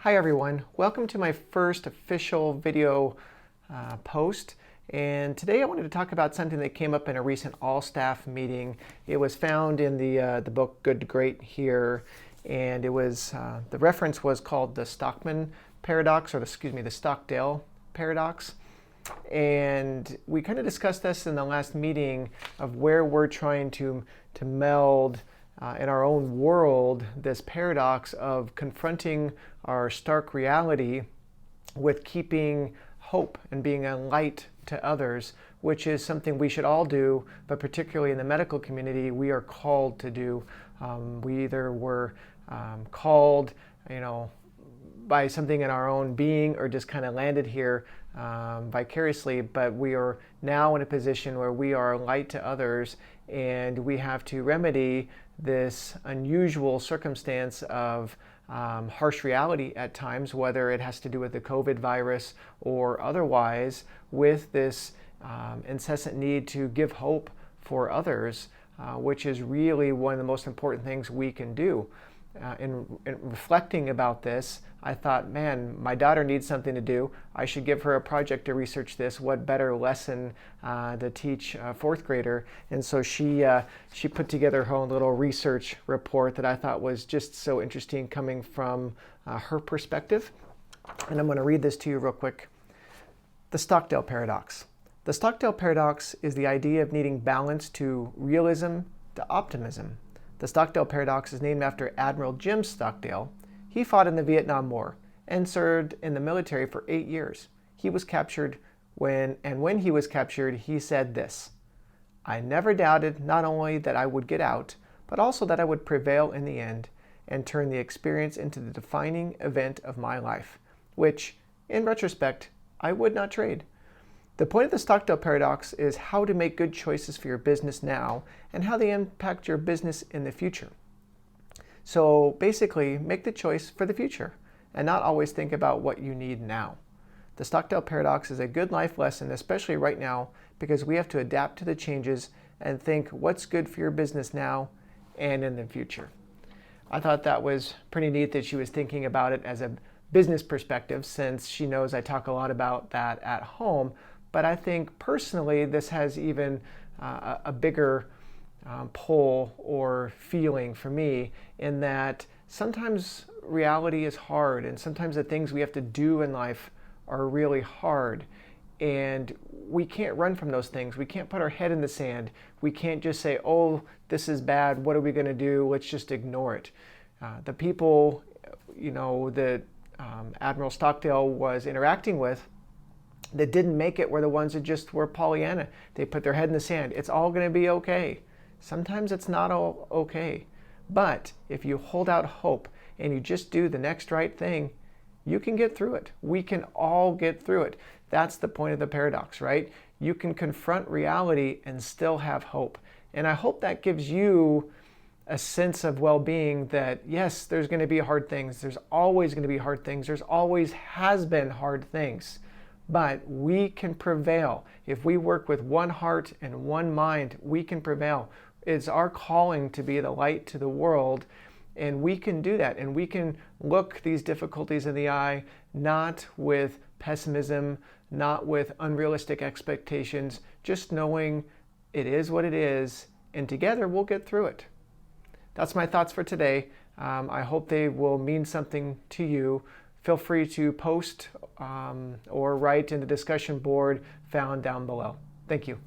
Hi everyone, welcome to my first official video post, and today I wanted to talk about something that came up in a recent all-staff meeting. It was found in the book Good to Great here, and it was the reference was called the Stockman Paradox, or the Stockdale Paradox. And we kind of discussed this in the last meeting of where we're trying to meld in our own world this paradox of confronting our stark reality with keeping hope and being a light to others, which is something we should all do, but particularly in the medical community, we are called to do. We either were called, by something in our own being, or just kind of landed here vicariously, but we are now in a position where we are a light to others, and we have to remedy this unusual circumstance of harsh reality at times, whether it has to do with the COVID virus or otherwise, with this incessant need to give hope for others, which is really one of the most important things we can do. In reflecting about this, I thought, man, my daughter needs something to do. I should give her a project to research this. What better lesson to teach a fourth grader? And so she put together her own little research report that I thought was just so interesting coming from her perspective. And I'm going to read this to you real quick. The Stockdale Paradox. The Stockdale Paradox is the idea of needing balance to realism to optimism. The Stockdale Paradox is named after Admiral Jim Stockdale. He fought in the Vietnam War and served in the military for 8 years. He was captured when he was captured, he said this: "I never doubted not only that I would get out, but also that I would prevail in the end and turn the experience into the defining event of my life, which, in retrospect, I would not trade." The point of the Stockdale Paradox is how to make good choices for your business now and how they impact your business in the future. So basically, make the choice for the future and not always think about what you need now. The Stockdale Paradox is a good life lesson, especially right now, because we have to adapt to the changes and think what's good for your business now and in the future. I thought that was pretty neat that she was thinking about it as a business perspective, since she knows I talk a lot about that at home. But I think personally, this has even a bigger pull or feeling for me, in that sometimes reality is hard, and sometimes the things we have to do in life are really hard. And we can't run from those things. We can't put our head in the sand. We can't just say, oh, this is bad. What are we going to do? Let's just ignore it. The people, that Admiral Stockdale was interacting with, that didn't make it were the ones that just were Pollyanna. They put their head in the sand. It's all going to be okay. Sometimes it's not all okay. But if you hold out hope and you just do the next right thing, you can get through it. We can all get through it. That's the point of the paradox, right? You can confront reality and still have hope. And I hope that gives you a sense of well-being, that yes, there's going to be hard things. There's always going to be hard things. There's always has been hard things. But we can prevail. If we work with one heart and one mind, we can prevail. It's our calling to be the light to the world, and we can do that. And we can look these difficulties in the eye, not with pessimism, not with unrealistic expectations, just knowing it is what it is, and together we'll get through it. That's my thoughts for today. I hope they will mean something to you. Feel free to post or write in the discussion board found down below. Thank you.